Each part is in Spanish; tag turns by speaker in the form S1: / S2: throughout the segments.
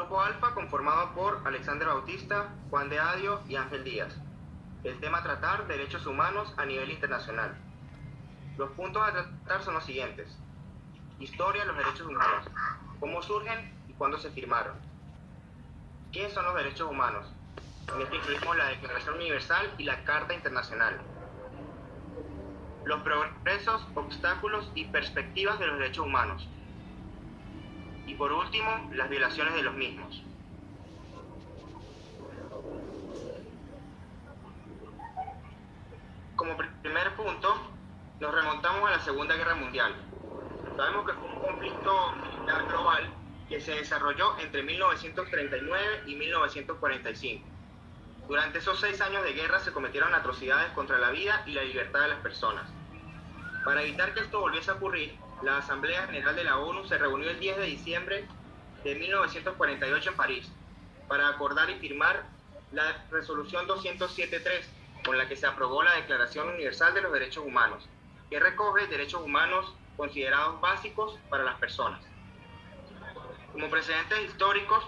S1: Grupo Alfa conformado por Alexander Bautista, Juan de Adio y Ángel Díaz. El tema a tratar, derechos humanos a nivel internacional. Los puntos a tratar son los siguientes. Historia de los derechos humanos. ¿Cómo surgen y cuándo se firmaron? ¿Qué son los derechos humanos? En este incluimos la Declaración Universal y la Carta Internacional. Los progresos, obstáculos y perspectivas de los derechos humanos. Y por último, las violaciones de los mismos. Como primer punto, nos remontamos a la Segunda Guerra Mundial. Sabemos que fue un conflicto militar global que se desarrolló entre 1939 y 1945. Durante esos 6 años de guerra se cometieron atrocidades contra la vida y la libertad de las personas. Para evitar que esto volviese a ocurrir, la Asamblea General de la ONU se reunió el 10 de diciembre de 1948 en París para acordar y firmar la Resolución 207.3, con la que se aprobó la Declaración Universal de los Derechos Humanos, que recoge derechos humanos considerados básicos para las personas. Como precedentes históricos,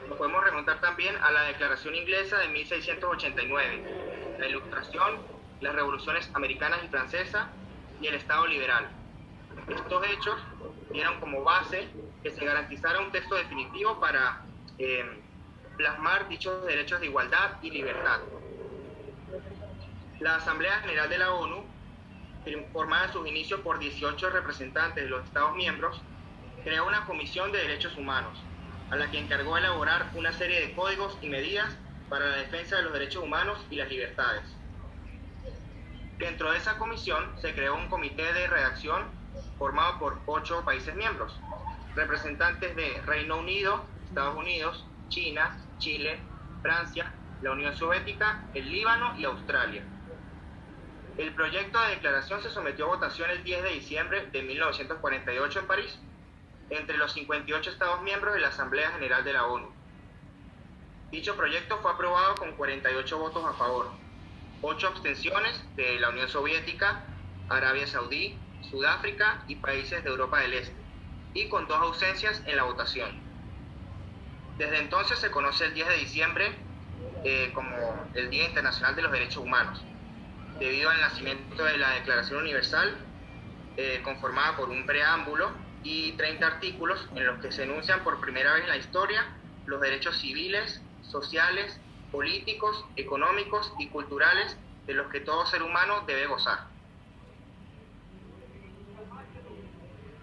S1: nos podemos remontar también a la Declaración Inglesa de 1689, la Ilustración, las revoluciones americanas y francesa y el Estado liberal. Estos hechos dieron como base que se garantizara un texto definitivo para plasmar dichos derechos de igualdad y libertad. La Asamblea General de la ONU, formada en sus inicios por 18 representantes de los Estados miembros, creó una Comisión de Derechos Humanos, a la que encargó elaborar una serie de códigos y medidas para la defensa de los derechos humanos y las libertades. Dentro de esa comisión se creó un comité de redacción formado por 8 países miembros, representantes de Reino Unido, Estados Unidos, China, Chile, Francia, la Unión Soviética, el Líbano y Australia. El proyecto de declaración se sometió a votación el 10 de diciembre de 1948 en París, entre los 58 Estados miembros de la Asamblea General de la ONU. Dicho proyecto fue aprobado con 48 votos a favor, 8 abstenciones de la Unión Soviética, Arabia Saudí, Sudáfrica y países de Europa del Este, y con 2 ausencias en la votación. Desde entonces se conoce el 10 de diciembre como el Día Internacional de los Derechos Humanos, debido al nacimiento de la Declaración Universal, conformada por un preámbulo y 30 artículos en los que se enuncian por primera vez en la historia los derechos civiles, sociales, políticos, económicos y culturales de los que todo ser humano debe gozar.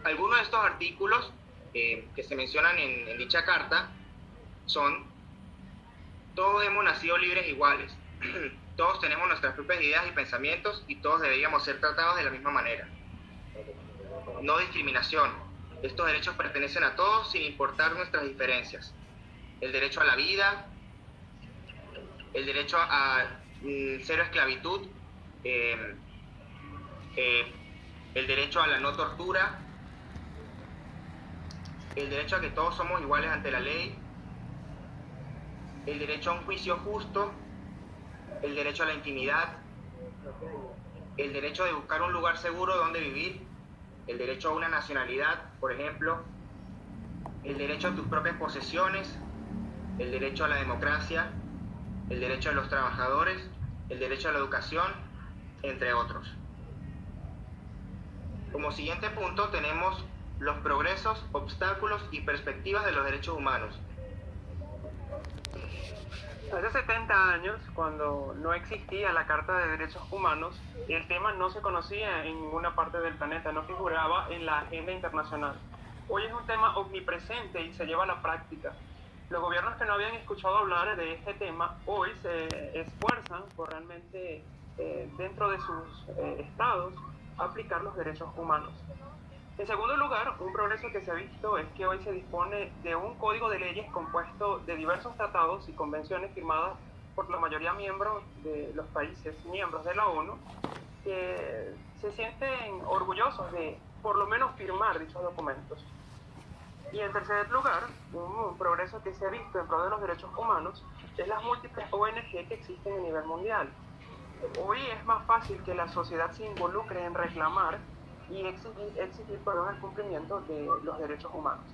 S1: Algunos de estos artículos que se mencionan en dicha carta son: todos hemos nacido libres e iguales, todos tenemos nuestras propias ideas y pensamientos y todos deberíamos ser tratados de la misma manera. No discriminación, estos derechos pertenecen a todos sin importar nuestras diferencias. El derecho a la vida, el derecho a cero esclavitud, el derecho a la no tortura, el derecho a que todos somos iguales ante la ley, el derecho a un juicio justo, el derecho a la intimidad, el derecho de buscar un lugar seguro donde vivir, el derecho a una nacionalidad, por ejemplo, el derecho a tus propias posesiones, el derecho a la democracia, el derecho de los trabajadores, el derecho a la educación, entre otros. Como siguiente punto tenemos los progresos, obstáculos y perspectivas de los derechos humanos.
S2: Hace 70 años, cuando no existía la Carta de Derechos Humanos, el tema no se conocía en ninguna parte del planeta, no figuraba en la agenda internacional. Hoy es un tema omnipresente y se lleva a la práctica. Los gobiernos que no habían escuchado hablar de este tema hoy se esfuerzan por realmente, dentro de sus estados, aplicar los derechos humanos. En segundo lugar, un progreso que se ha visto es que hoy se dispone de un código de leyes compuesto de diversos tratados y convenciones firmadas por la mayoría miembros de los países miembros de la ONU, que se sienten orgullosos de por lo menos firmar dichos documentos. Y en tercer lugar, un progreso que se ha visto en pro de los derechos humanos es las múltiples ONG que existen a nivel mundial. Hoy es más fácil que la sociedad se involucre en reclamar y exigir el cumplimiento de los derechos humanos.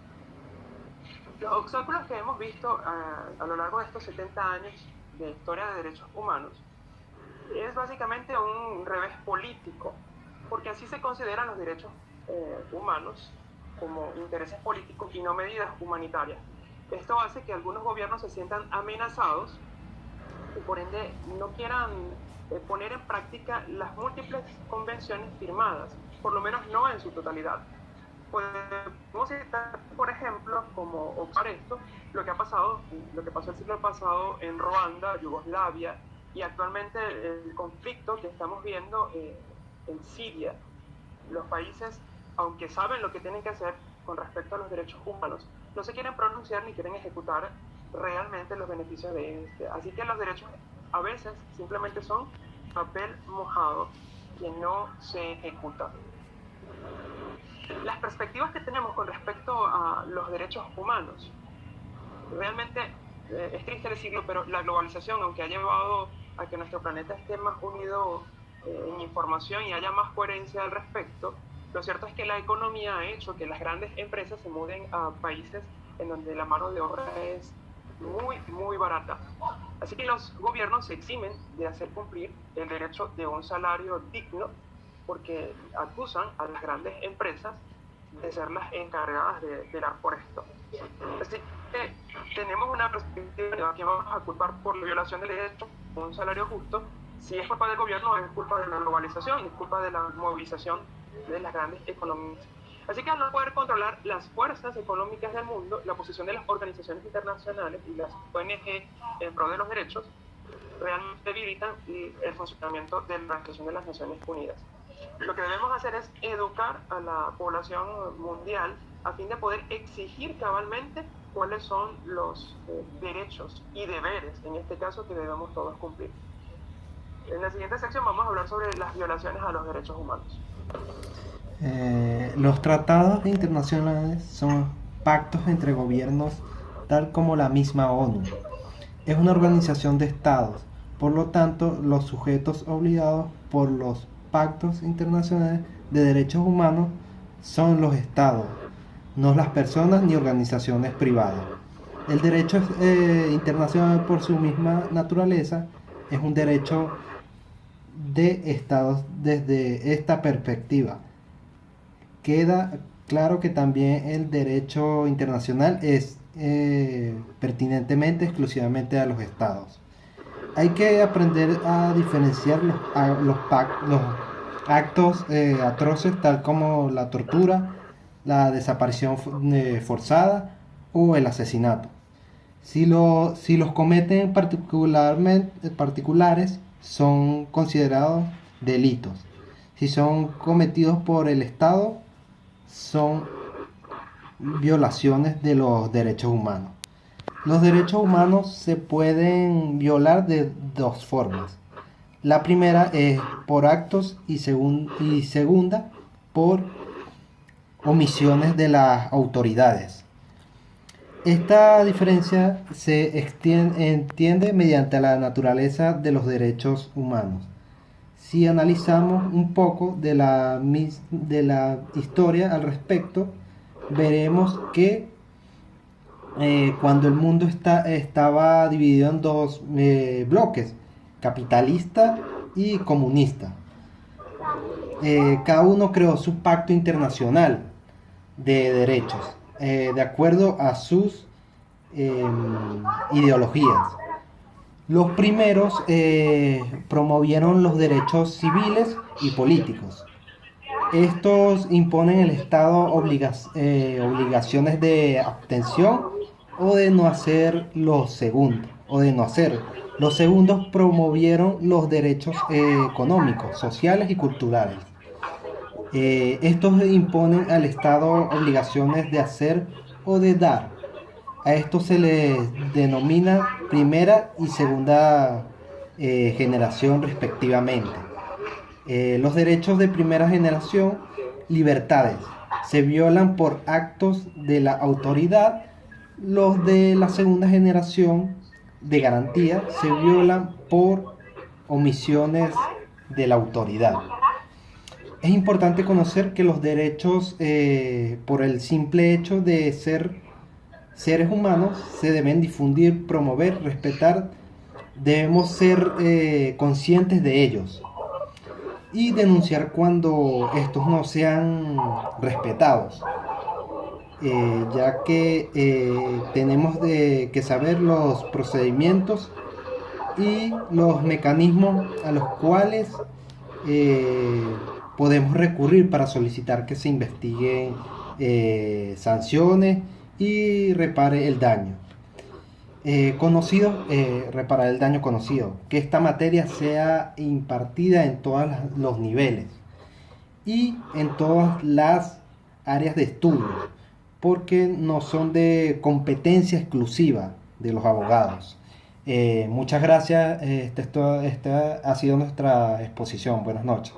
S2: Los obstáculos que hemos visto a lo largo de estos 70 años de historia de derechos humanos es básicamente un revés político, porque así se consideran los derechos humanos como intereses políticos y no medidas humanitarias. Esto hace que algunos gobiernos se sientan amenazados y por ende no quieran poner en práctica las múltiples convenciones firmadas, por lo menos no en su totalidad. Podemos citar, por ejemplo, como observar esto, lo que pasó el siglo pasado en Ruanda, Yugoslavia, y actualmente el conflicto que estamos viendo en Siria. Los países, aunque saben lo que tienen que hacer con respecto a los derechos humanos, no se quieren pronunciar ni quieren ejecutar realmente los beneficios de este. Así que los derechos a veces simplemente son papel mojado que no se ejecuta. Las perspectivas que tenemos con respecto a los derechos humanos, realmente es triste decirlo, pero la globalización, aunque ha llevado a que nuestro planeta esté más unido en información y haya más coherencia al respecto, lo cierto es que la economía ha hecho que las grandes empresas se muden a países en donde la mano de obra es muy, muy barata. Así que los gobiernos se eximen de hacer cumplir el derecho de un salario digno porque acusan a las grandes empresas de ser las encargadas de velar por esto. Así que tenemos una perspectiva que vamos a culpar por la violación del derecho a un salario justo. Si es culpa del gobierno, es culpa de la globalización, es culpa de la movilización de las grandes economías. Así que al no poder controlar las fuerzas económicas del mundo, la posición de las organizaciones internacionales y las ONG en pro de los derechos realmente debilitan el funcionamiento de la Organización de las Naciones Unidas. Lo que debemos hacer es educar a la población mundial a fin de poder exigir cabalmente cuáles son los derechos y deberes, en este caso, que debemos todos cumplir. En la siguiente sección vamos a hablar sobre las violaciones a los derechos humanos.
S3: Los tratados internacionales son pactos entre gobiernos, tal como la misma ONU. Es una organización de estados, por lo tanto, los sujetos obligados por los pactos internacionales de derechos humanos son los estados, no las personas ni organizaciones privadas. El derecho internacional, por su misma naturaleza, es un derecho de estados. Desde esta perspectiva queda claro que también el derecho internacional es pertinentemente exclusivamente a los estados. Hay que aprender a diferenciar los actos atroces, tal como la tortura, la desaparición forzada o el asesinato. Si los cometen particulares, son considerados delitos. Si son cometidos por el Estado, son violaciones de los derechos humanos. Los derechos humanos se pueden violar de dos formas. La primera es por actos y segunda por omisiones de las autoridades. Esta diferencia se entiende mediante la naturaleza de los derechos humanos. Si analizamos un poco de la historia al respecto, veremos que cuando el mundo estaba dividido en dos bloques, capitalista y comunista, cada uno creó su pacto internacional de derechos, de acuerdo a sus ideologías. Los primeros promovieron los derechos civiles y políticos. Estos imponen al Estado obligaciones de abstención o de no hacer lo segundo, Los segundos promovieron los derechos económicos, sociales y culturales. Estos imponen al Estado obligaciones de hacer o de dar. A esto se les denomina primera y segunda generación respectivamente. Los derechos de primera generación, libertades, se violan por actos de la autoridad. Los de la segunda generación de garantía se violan por omisiones de la autoridad. Es importante conocer que los derechos, por el simple hecho de ser seres humanos se deben difundir, promover, respetar. Debemos ser conscientes de ellos y denunciar cuando estos no sean respetados, ya que tenemos que saber los procedimientos y los mecanismos a los cuales podemos recurrir para solicitar que se investiguen sanciones y repare el daño. Reparar el daño conocido, que esta materia sea impartida en todos los niveles y en todas las áreas de estudio, porque no son de competencia exclusiva de los abogados. Muchas gracias, esta ha sido nuestra exposición. Buenas noches.